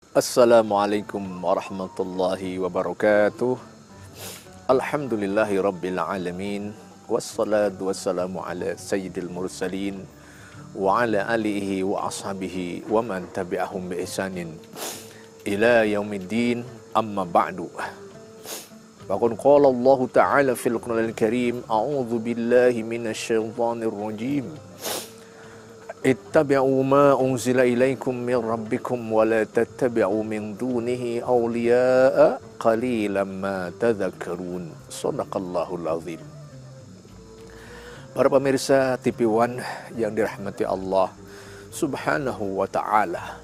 Assalamualaikum warahmatullahi wabarakatuh. Alhamdulillahi rabbil alamin. Wassalatu wassalamu ala sayyidil mursalin wa ala alihi wa ashabihi wa man tabi'ahum bi ihsanin ila yaumiddin, amma ba'du. Faqad qala Allah ta'ala fil Qur'anil Karim, a'udzu billahi minasy syaithanir rajim. Ittabi'u ma unzila ilaikum min rabbikum wa la tattabi'u min dunihi awliya'a qalilan ma tadhakkarun. Shadaqallahul azim. Para pemirsa TV One yang dirahmati Allah Subhanahu wa ta'ala,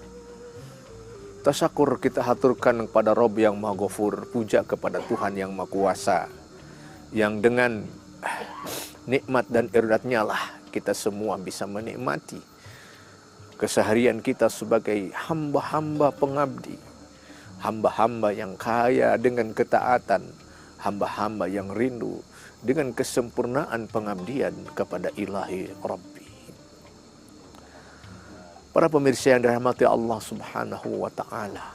tasyakur kita haturkan kepada Rabb yang Maha Ghafur, puja kepada Tuhan yang Maha Kuasa, yang dengan nikmat dan iradatnya lah kita semua bisa menikmati keseharian kita sebagai hamba-hamba pengabdi, hamba-hamba yang kaya dengan ketaatan, hamba-hamba yang rindu dengan kesempurnaan pengabdian kepada Ilahi Rabbi. Para pemirsa yang dirahmati Allah Subhanahu wa ta'ala,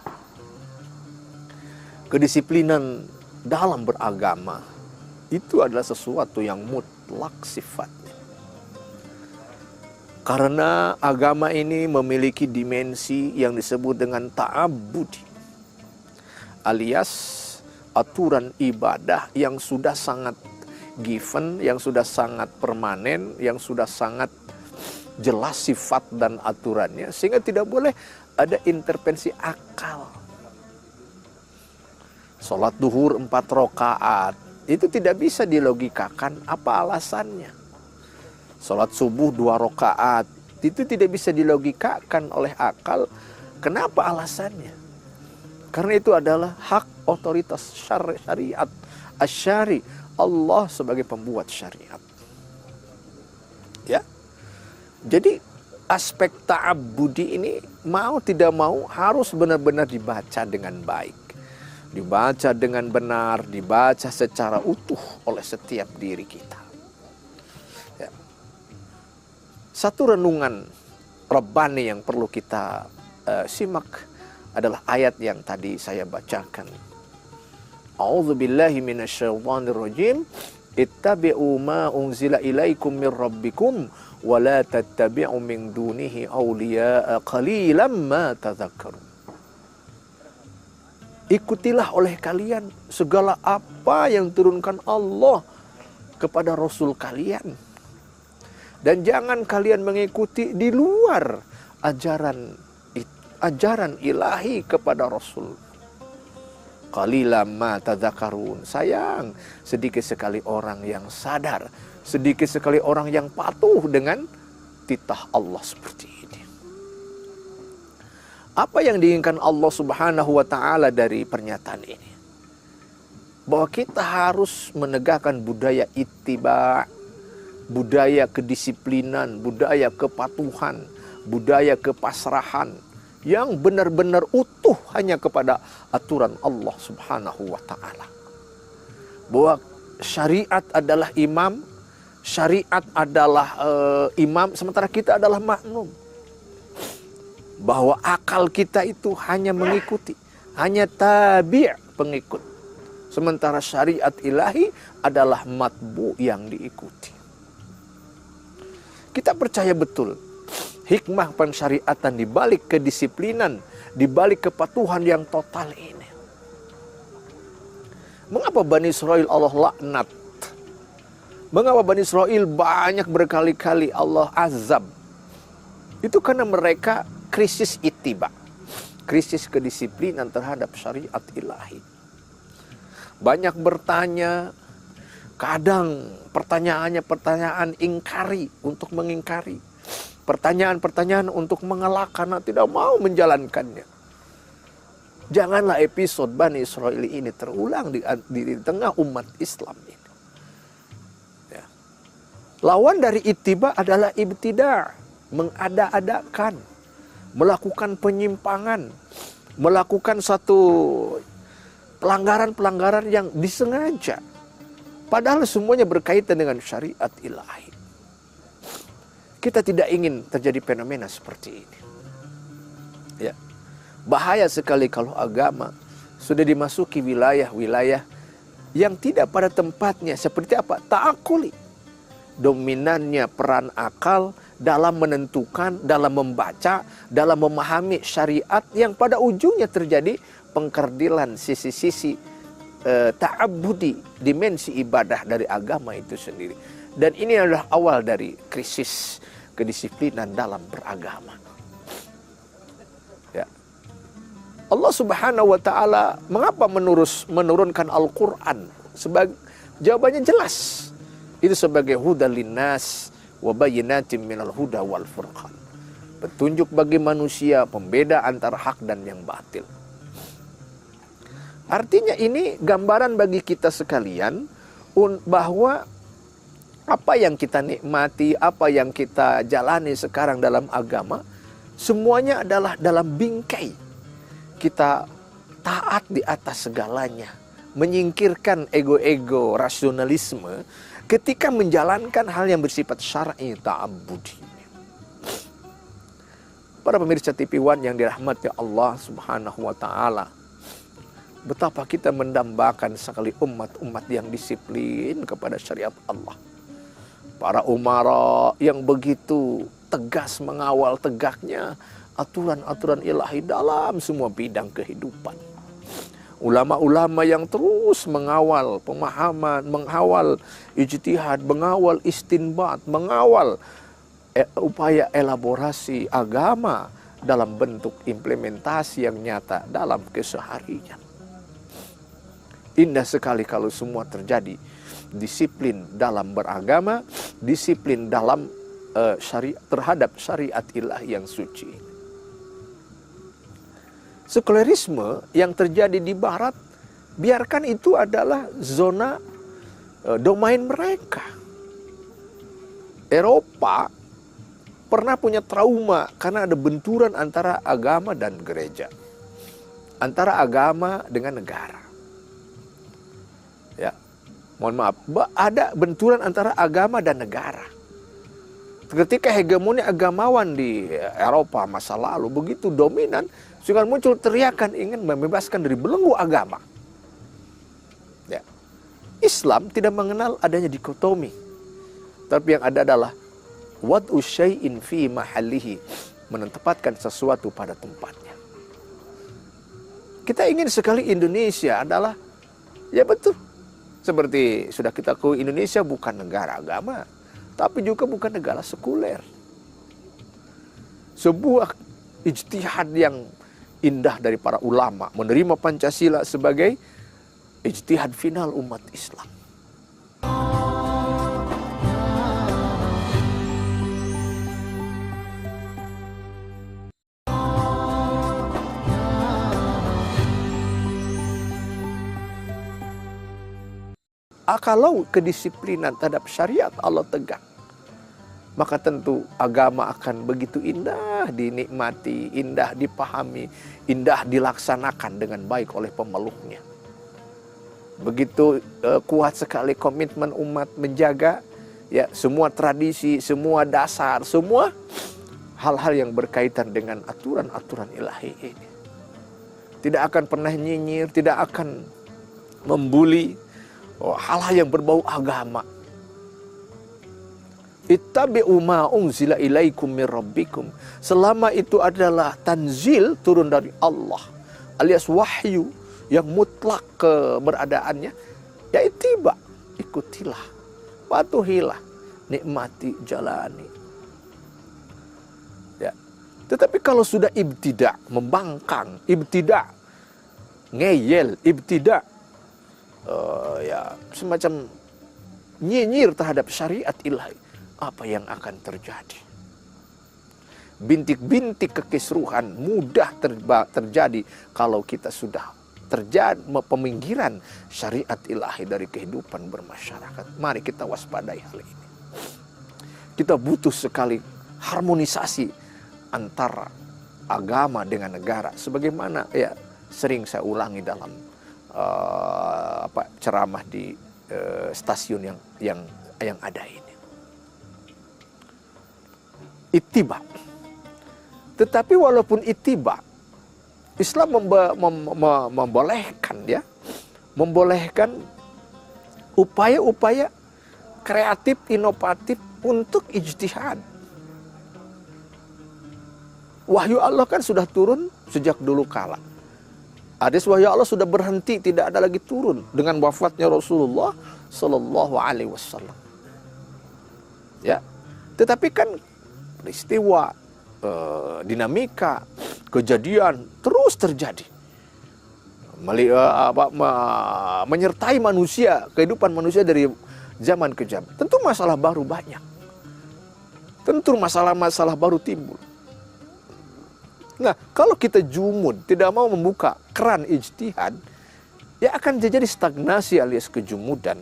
kedisiplinan dalam beragama itu adalah sesuatu yang mutlak sifatnya. Karena agama ini memiliki dimensi yang disebut dengan ta'abbudi, alias aturan ibadah yang sudah sangat given, yang sudah sangat permanen, yang sudah sangat jelas sifat dan aturannya, sehingga tidak boleh ada intervensi akal. Sholat duhur 4 rakaat itu tidak bisa dilogikakan apa alasannya. Sholat subuh 2 rakaat itu tidak bisa dilogikakan oleh akal. Kenapa alasannya? Karena itu adalah hak otoritas syariat, asyari, Allah sebagai pembuat syariat. Ya, jadi aspek ta'abbudi ini mau tidak mau harus benar-benar dibaca dengan baik, dibaca dengan benar, dibaca secara utuh oleh setiap diri kita. Satu renungan Rabbani yang perlu kita simak adalah ayat yang tadi saya bacakan. A'udzu billahi minasyaitonir rajim. Ittabi'u ma unzila ilaikum mir rabbikum wa la tattabi'u min dunihi awliya'a qalilan ma tadhakkarun. Ikutilah oleh kalian segala apa yang turunkan Allah kepada Rasul kalian. Dan jangan kalian mengikuti di luar ajaran ilahi kepada Rasul. Qalilan ma tadzakarun. Sayang, sedikit sekali orang yang sadar, sedikit sekali orang yang patuh dengan titah Allah seperti ini. Apa yang diinginkan Allah Subhanahu wa ta'ala dari pernyataan ini? Bahwa kita harus menegakkan budaya ittiba', budaya kedisiplinan, budaya kepatuhan, budaya kepasrahan yang benar-benar utuh hanya kepada aturan Allah Subhanahu wa ta'ala. Bahwa syariat adalah imam, syariat adalah imam, sementara kita adalah makmum. Bahwa akal kita itu hanya mengikuti, hanya tabi', pengikut. Sementara syariat ilahi adalah matbu' yang diikuti. Kita percaya betul hikmah pensyariatan di balik kedisiplinan, di balik kepatuhan yang total ini. Mengapa Bani Israel Allah laknat? Mengapa Bani Israel banyak berkali-kali Allah azab? Itu karena mereka krisis ittiba, krisis kedisiplinan terhadap syariat ilahi. Banyak bertanya, kadang pertanyaannya pertanyaan ingkari, untuk mengingkari. Pertanyaan-pertanyaan untuk mengelak karena tidak mau menjalankannya. Janganlah episode Bani Israel ini terulang di tengah umat Islam ini. Ya. Lawan dari ittiba adalah ibtida', mengada-adakan, melakukan penyimpangan, melakukan satu pelanggaran-pelanggaran yang disengaja. Padahal semuanya berkaitan dengan syariat ilahi. Kita tidak ingin terjadi fenomena seperti ini. Ya. Bahaya sekali kalau agama sudah dimasuki wilayah-wilayah yang tidak pada tempatnya. Seperti apa? Ta'akuli. Dominannya peran akal dalam menentukan, dalam membaca, dalam memahami syariat yang pada ujungnya terjadi pengkerdilan sisi-sisi ta'abbudi, dimensi ibadah dari agama itu sendiri. Dan ini adalah awal dari krisis kedisiplinan dalam beragama. Ya. Allah Subhanahu wa taala mengapa menurunkan Al-Qur'an? Jawabannya jelas. Itu sebagai hudal linnas wa bayyinatin minal huda wal furqan. Petunjuk bagi manusia, pembeda antara hak dan yang batil. Artinya ini gambaran bagi kita sekalian bahwa apa yang kita nikmati, apa yang kita jalani sekarang dalam agama, semuanya adalah dalam bingkai. Kita taat di atas segalanya, menyingkirkan ego-ego, rasionalisme ketika menjalankan hal yang bersifat syar'i, ta'abbudi. Para pemirsa TV One yang dirahmati Allah Subhanahu wa taala, betapa kita mendambakan sekali umat-umat yang disiplin kepada syariat Allah. Para umara yang begitu tegas mengawal tegaknya aturan-aturan ilahi dalam semua bidang kehidupan. Ulama-ulama yang terus mengawal pemahaman, mengawal ijtihad, mengawal istinbat, mengawal upaya elaborasi agama dalam bentuk implementasi yang nyata dalam keseharian. Indah sekali kalau semua terjadi. Disiplin dalam beragama, disiplin dalam terhadap syariat ilahi yang suci. Sekulerisme yang terjadi di barat, biarkan itu adalah zona domain mereka. Eropa pernah punya trauma karena ada benturan antara agama dan gereja, antara agama dengan negara. Ya, mohon maaf, ada benturan antara agama dan negara. Ketika hegemoni agamawan di Eropa masa lalu begitu dominan, sehingga muncul teriakan ingin membebaskan dari belenggu agama. Ya. Islam tidak mengenal adanya dikotomi, tapi yang ada adalah wad'u syai'in fi mahallihi, menempatkan sesuatu pada tempatnya. Kita ingin sekali Indonesia adalah, ya betul, seperti sudah kita tahu, Indonesia bukan negara agama, tapi juga bukan negara sekuler. Sebuah ijtihad yang indah dari para ulama menerima Pancasila sebagai ijtihad final umat Islam. Kalau kedisiplinan terhadap syariat Allah tegak, maka tentu agama akan begitu indah dinikmati, indah dipahami, indah dilaksanakan dengan baik oleh pemeluknya. Begitu kuat sekali komitmen umat menjaga ya semua tradisi, semua dasar, semua hal-hal yang berkaitan dengan aturan-aturan ilahi ini. Tidak akan pernah nyinyir, tidak akan membuli hal-hal yang berbau agama. Ittabi'u ma unzila ilaikum min rabbikum. Selama itu adalah tanzil turun dari Allah, alias wahyu yang mutlak keberadaannya, ya ittiba, ikutilah, patuhilah, nikmati, jalani. Ya. Tetapi kalau sudah ibtidak, membangkang, ibtidak, ngeyel, ibtidak, ya semacam nyinyir terhadap syariat ilahi, apa yang akan terjadi? Bintik-bintik kekisruhan mudah terjadi kalau kita sudah terjadi peminggiran syariat ilahi dari kehidupan bermasyarakat. Mari kita waspadai hal ini. Kita butuh sekali harmonisasi antara agama dengan negara, sebagaimana ya sering saya ulangi dalam ceramah di stasiun yang ada ini. Ittiba. Tetapi walaupun ittiba, Islam membolehkan ya, membolehkan upaya-upaya kreatif, inovatif untuk ijtihad. Wahyu Allah kan sudah turun sejak dulu kala. Hadis wahyu Allah sudah berhenti, tidak ada lagi turun dengan wafatnya Rasulullah Sallallahu Alaihi Wasallam. Ya, tetapi kan peristiwa, dinamika, kejadian terus terjadi, menyertai manusia, kehidupan manusia dari zaman ke zaman. Tentu masalah baru banyak, tentu masalah-masalah baru timbul. Nah, kalau kita jumud, tidak mau membuka keran ijtihad, ya akan terjadi stagnasi alias kejumudan,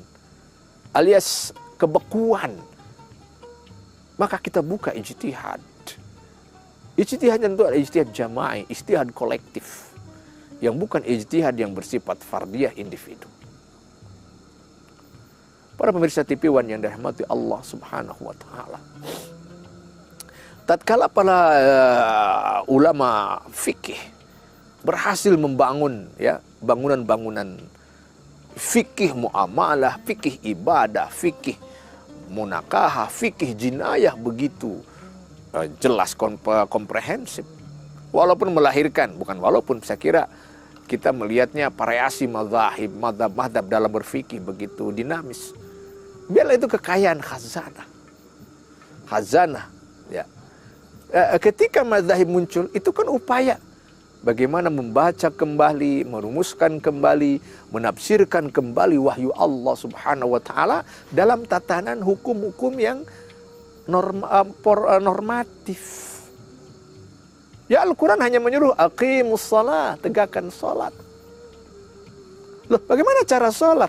alias kebekuan. Maka kita buka ijtihad. Ijtihad tentu ada ijtihad jama'i, ijtihad kolektif, yang bukan ijtihad yang bersifat fardiyah individu. Para pemirsa TV One yang dirahmati Allah Subhanahu wa Ta'ala, tatkala para ulama fikih berhasil membangun ya bangunan-bangunan fikih muamalah, fikih ibadah, fikih munakahah, fikih jinayah begitu jelas, komprehensif, walaupun melahirkan, bukan walaupun, saya kira kita melihatnya variasi mazhab dalam berfikih begitu dinamis. Biarlah itu kekayaan khazanah ya. Ketika mazhab muncul, itu kan upaya bagaimana membaca kembali, merumuskan kembali, menafsirkan kembali wahyu Allah Subhanahu wa Ta'ala dalam tatanan hukum-hukum yang normatif. Ya, Al-Quran hanya menyuruh aqimus shalah, tegakkan salat. Loh, bagaimana cara salat?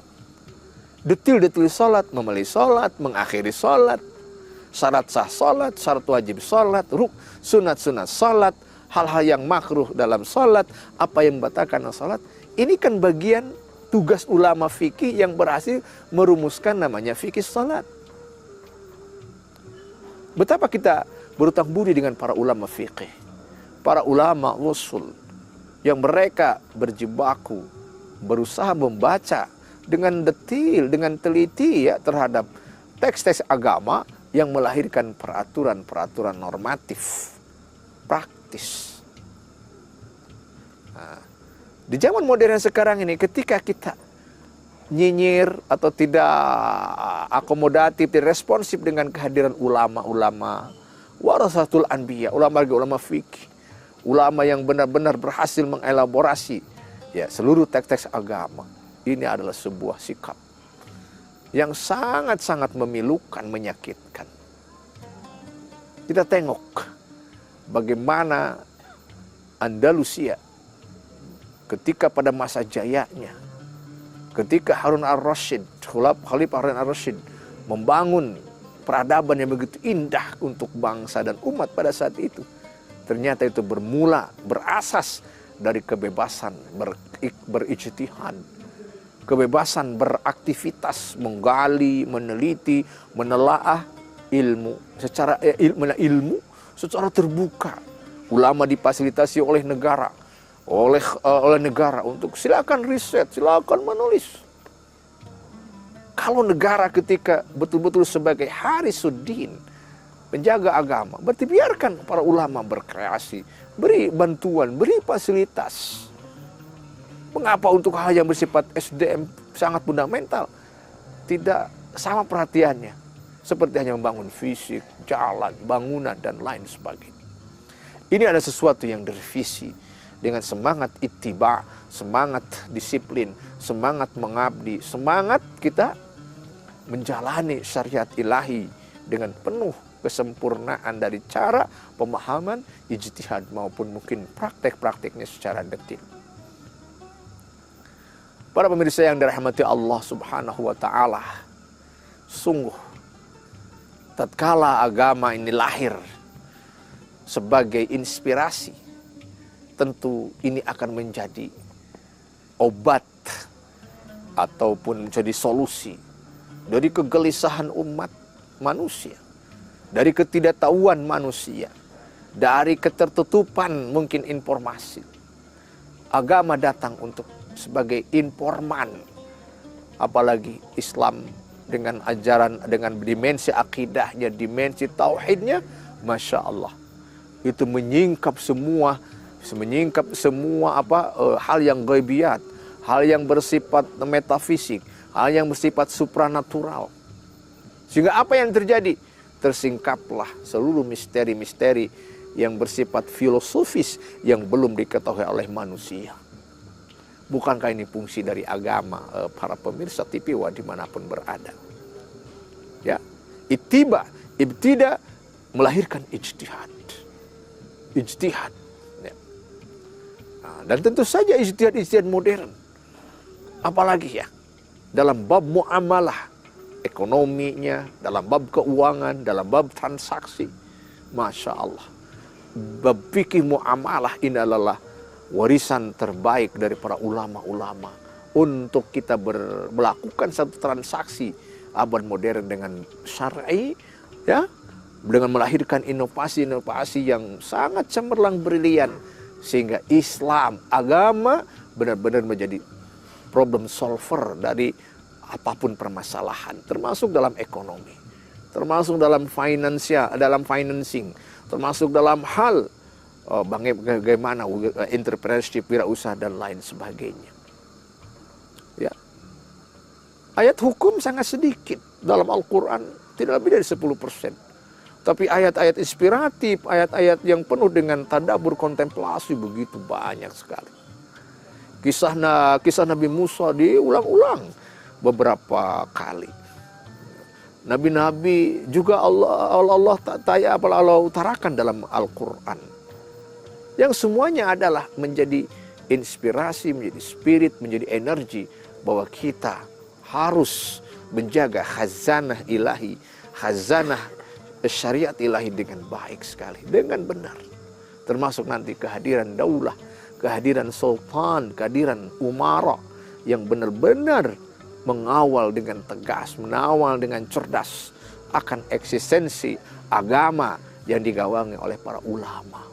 Detil-detil salat, memulai salat, mengakhiri salat, syarat sah salat, syarat wajib salat, sunat-sunat salat, hal-hal yang makruh dalam salat, apa yang membatalkan salat. Ini kan bagian tugas ulama fikih yang berhasil merumuskan namanya fikih salat. Betapa kita berutang budi dengan para ulama fikih, para ulama usul, yang mereka berjibaku, berusaha membaca dengan detil, dengan teliti ya terhadap teks-teks agama yang melahirkan peraturan-peraturan normatif, praktis. Nah, di zaman modern sekarang ini, ketika kita nyinyir atau tidak akomodatif, tidak responsif dengan kehadiran ulama-ulama warasatul anbiya, ulama fikih, ulama yang benar-benar berhasil mengelaborasi ya seluruh teks-teks agama, ini adalah sebuah sikap yang sangat-sangat memilukan, menyakitkan. Kita tengok bagaimana Andalusia ketika pada masa jayanya, ketika Harun al-Rasyid, Khalifah Harun al-Rasyid membangun peradaban yang begitu indah untuk bangsa dan umat pada saat itu, ternyata itu berasas dari kebebasan berijtihad, kebebasan beraktivitas, menggali, meneliti, menelaah ilmu secara terbuka. Ulama difasilitasi oleh negara, oleh negara untuk silakan riset, silakan menulis. Kalau negara ketika betul-betul sebagai harisuddin, penjaga agama, berarti biarkan para ulama berkreasi, beri bantuan, beri fasilitas. Mengapa untuk hal yang bersifat SDM sangat fundamental tidak sama perhatiannya, seperti hanya membangun fisik, jalan, bangunan, dan lain sebagainya. Ini ada sesuatu yang direvisi dengan semangat ittiba, semangat disiplin, semangat mengabdi, semangat kita menjalani syariat ilahi dengan penuh kesempurnaan dari cara pemahaman, ijtihad maupun mungkin praktek-prakteknya secara detil. Para pemirsa yang dirahmati Allah Subhanahu wa Ta'ala, sungguh tatkala agama ini lahir sebagai inspirasi, tentu ini akan menjadi obat ataupun menjadi solusi dari kegelisahan umat manusia, dari ketidaktahuan manusia, dari ketertutupan mungkin informasi, Agama datang untuk sebagai informan. Apalagi Islam dengan ajaran, dengan dimensi akidahnya, dimensi tauhidnya, Masya Allah. Itu menyingkap semua hal yang ghaibiyat, hal yang bersifat metafisik, hal yang bersifat supranatural. Sehingga apa yang terjadi? Tersingkaplah seluruh misteri-misteri yang bersifat filosofis yang belum diketahui oleh manusia. Bukankah ini fungsi dari agama, para pemirsa TPWA dimanapun berada? Ya, ibtida melahirkan ijtihad. Ya. Nah, dan tentu saja ijtihad modern. Apalagi ya, dalam bab muamalah, ekonominya, dalam bab keuangan, dalam bab transaksi. Masya Allah. Bab fikih muamalah ini adalah warisan terbaik dari para ulama-ulama untuk kita melakukan satu transaksi abad modern dengan syar'i, ya, dengan melahirkan inovasi-inovasi yang sangat cemerlang, brilian, sehingga Islam, agama, benar-benar menjadi problem solver dari apapun permasalahan, termasuk dalam ekonomi, termasuk dalam financing, termasuk dalam hal bagaimana entrepreneurship, wirausaha dan lain sebagainya. Ya. Ayat hukum sangat sedikit dalam Al-Quran, tidak lebih dari 10%. Tapi ayat-ayat inspiratif, ayat-ayat yang penuh dengan tadabbur, kontemplasi begitu banyak sekali. Kisah Nabi Musa diulang-ulang beberapa kali. Nabi-nabi juga Allah utarakan dalam Al-Quran. Yang semuanya adalah menjadi inspirasi, menjadi spirit, menjadi energi bahwa kita harus menjaga khazanah ilahi, khazanah syariat ilahi dengan baik sekali, dengan benar. Termasuk nanti kehadiran daulah, kehadiran sultan, kehadiran umara yang benar-benar mengawal dengan tegas, mengawal dengan cerdas akan eksistensi agama yang digawangi oleh para ulama.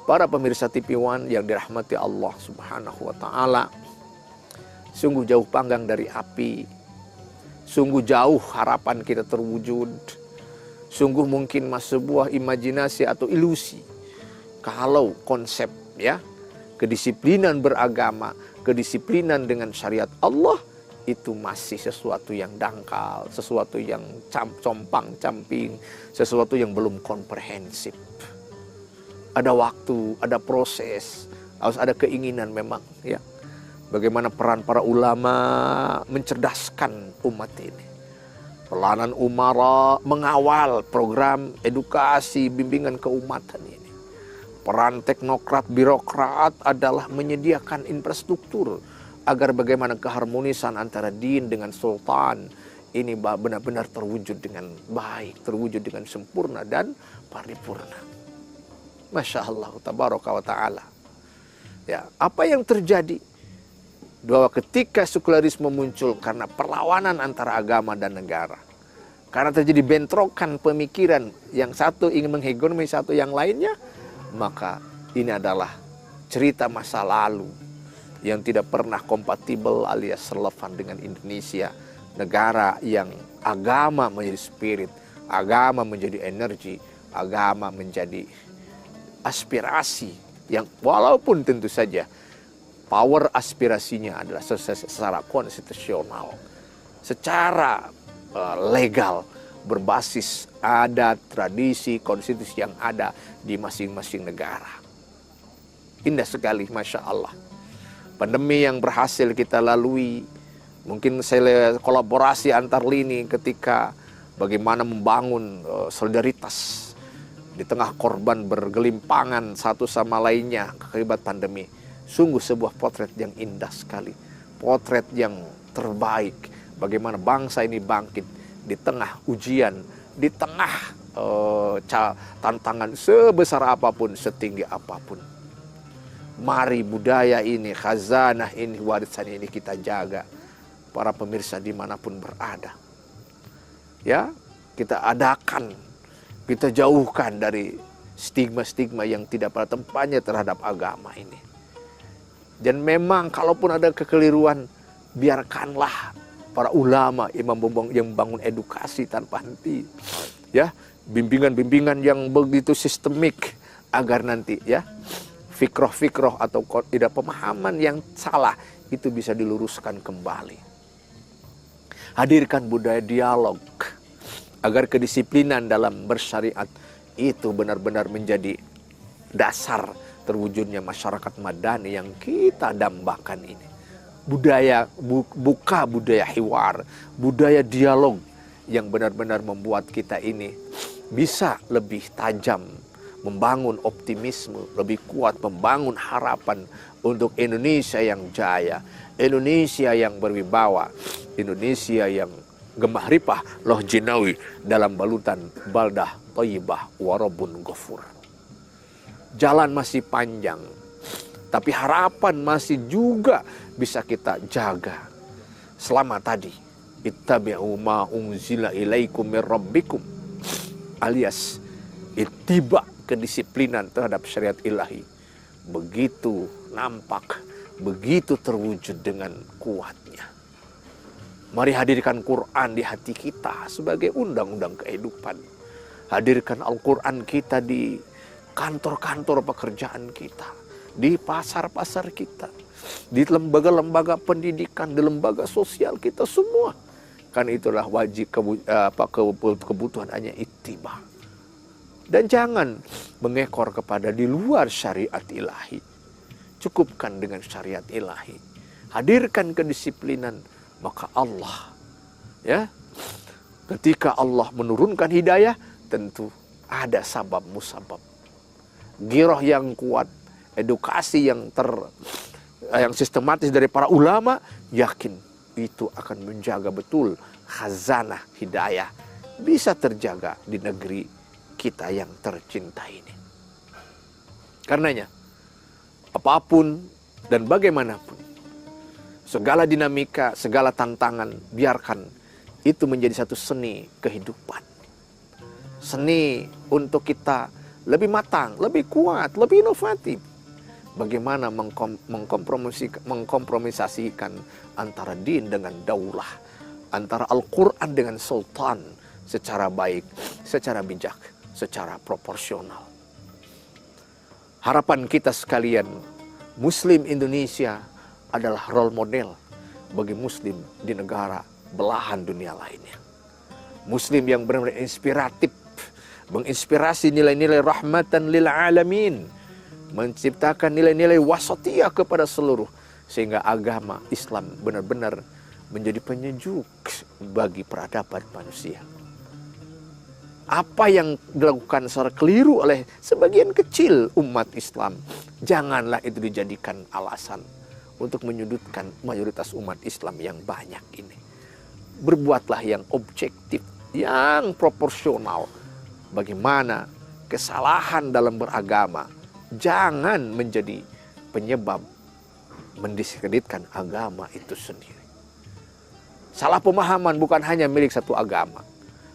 Para pemirsa TV One yang dirahmati Allah Subhanahu wa Ta'ala, sungguh jauh panggang dari api, sungguh jauh harapan kita terwujud, sungguh mungkin sebuah imajinasi atau ilusi kalau konsep, ya, kedisiplinan beragama, kedisiplinan dengan syariat Allah itu masih sesuatu yang dangkal, sesuatu yang compang-camping, sesuatu yang belum komprehensif. Ada waktu, ada proses, harus ada keinginan memang, ya. Bagaimana peran para ulama mencerdaskan umat ini. Peranan umara mengawal program edukasi, bimbingan keumatan ini. Peran teknokrat, birokrat adalah menyediakan infrastruktur agar bagaimana keharmonisan antara din dengan sultan ini benar-benar terwujud dengan baik, terwujud dengan sempurna dan paripurna. Masya Allah, tabaraka wa ta'ala. Ya, apa yang terjadi? Bahwa ketika sekularisme muncul karena perlawanan antara agama dan negara. Karena terjadi bentrokan pemikiran, yang satu ingin menghegemoni satu yang lainnya, maka ini adalah cerita masa lalu yang tidak pernah kompatibel alias relevan dengan Indonesia. Negara yang agama menjadi spirit, agama menjadi energi, agama menjadi aspirasi yang walaupun tentu saja power aspirasinya adalah secara konstitusional, secara legal, berbasis adat, tradisi, konstitusi yang ada di masing-masing negara. Indah sekali, Masya Allah. Pandemi yang berhasil kita lalui, mungkin saya kolaborasi antar lini ketika bagaimana membangun solidaritas di tengah korban bergelimpangan satu sama lainnya akibat pandemi. Sungguh sebuah potret yang indah sekali. Potret yang terbaik. Bagaimana bangsa ini bangkit di tengah ujian, di tengah tantangan sebesar apapun, setinggi apapun. Mari budaya ini, khazanah ini, warisan ini kita jaga. Para pemirsa dimanapun berada. Ya, kita adakan, kita jauhkan dari stigma-stigma yang tidak pada tempatnya terhadap agama ini. Dan memang kalaupun ada kekeliruan, biarkanlah para ulama yang membangun edukasi tanpa henti. Ya, bimbingan-bimbingan yang begitu sistemik agar nanti ya fikroh-fikroh atau tidak pemahaman yang salah itu bisa diluruskan kembali. Hadirkan budaya dialog agar kedisiplinan dalam bersyariat itu benar-benar menjadi dasar terwujudnya masyarakat madani yang kita dambakan ini. Budaya buka budaya hiwar, budaya dialog yang benar-benar membuat kita ini bisa lebih tajam, membangun optimisme, lebih kuat, membangun harapan untuk Indonesia yang jaya, Indonesia yang berwibawa, Indonesia yang gemah ripah loh jinawi dalam balutan baldah thayyibah warabun ghafur. Jalan masih panjang, tapi harapan masih juga bisa kita jaga. Selama tadi, ittabi'u ma unzila ilaikum mir rabbikum, alias ittiba, kedisiplinan terhadap syariat ilahi begitu nampak, begitu terwujud dengan kuatnya. Mari hadirkan Quran di hati kita sebagai undang-undang kehidupan. Hadirkan Al-Quran kita di kantor-kantor pekerjaan kita, di pasar-pasar kita, di lembaga-lembaga pendidikan, di lembaga sosial kita semua. Kan itulah wajib kebutuhan hanya ittiba. Dan jangan mengekor kepada di luar syariat ilahi. Cukupkan dengan syariat ilahi. Hadirkan kedisiplinan, maka Allah, ya, ketika Allah menurunkan hidayah, tentu ada sabab musabab. Giroh yang kuat, edukasi yang sistematis dari para ulama, yakin itu akan menjaga betul khazanah hidayah bisa terjaga di negeri kita yang tercinta ini. Karenanya, apapun dan bagaimanapun, segala dinamika, segala tantangan, biarkan itu menjadi satu seni kehidupan. Seni untuk kita lebih matang, lebih kuat, lebih inovatif. Bagaimana mengkompromisasikan antara din dengan daulah, antara Al-Quran dengan sultan secara baik, secara bijak, secara proporsional. Harapan kita sekalian, Muslim Indonesia adalah role model bagi Muslim di negara belahan dunia lainnya. Muslim yang benar-benar inspiratif, menginspirasi nilai-nilai rahmatan lil alamin, menciptakan nilai-nilai wasatiyah kepada seluruh, sehingga agama Islam benar-benar menjadi penyejuk bagi peradaban manusia. Apa yang dilakukan secara keliru oleh sebagian kecil umat Islam, janganlah itu dijadikan alasan untuk menyudutkan mayoritas umat Islam yang banyak ini. Berbuatlah yang objektif, yang proporsional. Bagaimana kesalahan dalam beragama jangan menjadi penyebab mendiskreditkan agama itu sendiri. Salah pemahaman bukan hanya milik satu agama.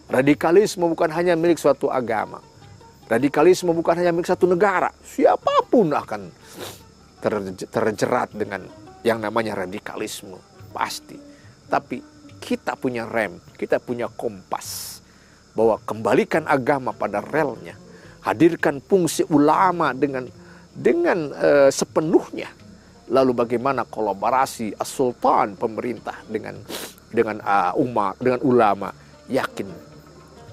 Radikalisme bukan hanya milik suatu agama. Radikalisme bukan hanya milik satu negara. Siapapun akan terjerat dengan yang namanya radikalisme. Pasti. Tapi kita punya rem, kita punya kompas. Bahwa kembalikan agama pada relnya. Hadirkan fungsi ulama dengan sepenuhnya. Lalu bagaimana kolaborasi as-sultan, pemerintah dengan umat, dengan ulama, yakin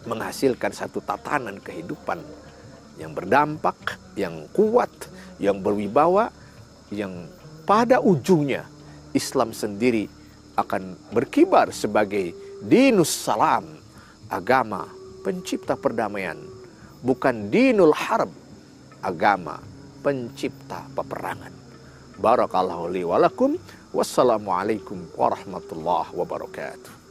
menghasilkan satu tatanan kehidupan yang berdampak, yang kuat, yang berwibawa, yang pada ujungnya Islam sendiri akan berkibar sebagai dinus salam, agama pencipta perdamaian, bukan dinul harb, agama pencipta peperangan. Barakallahu li wa lakum. Wassalamualaikum warahmatullahi wabarakatuh.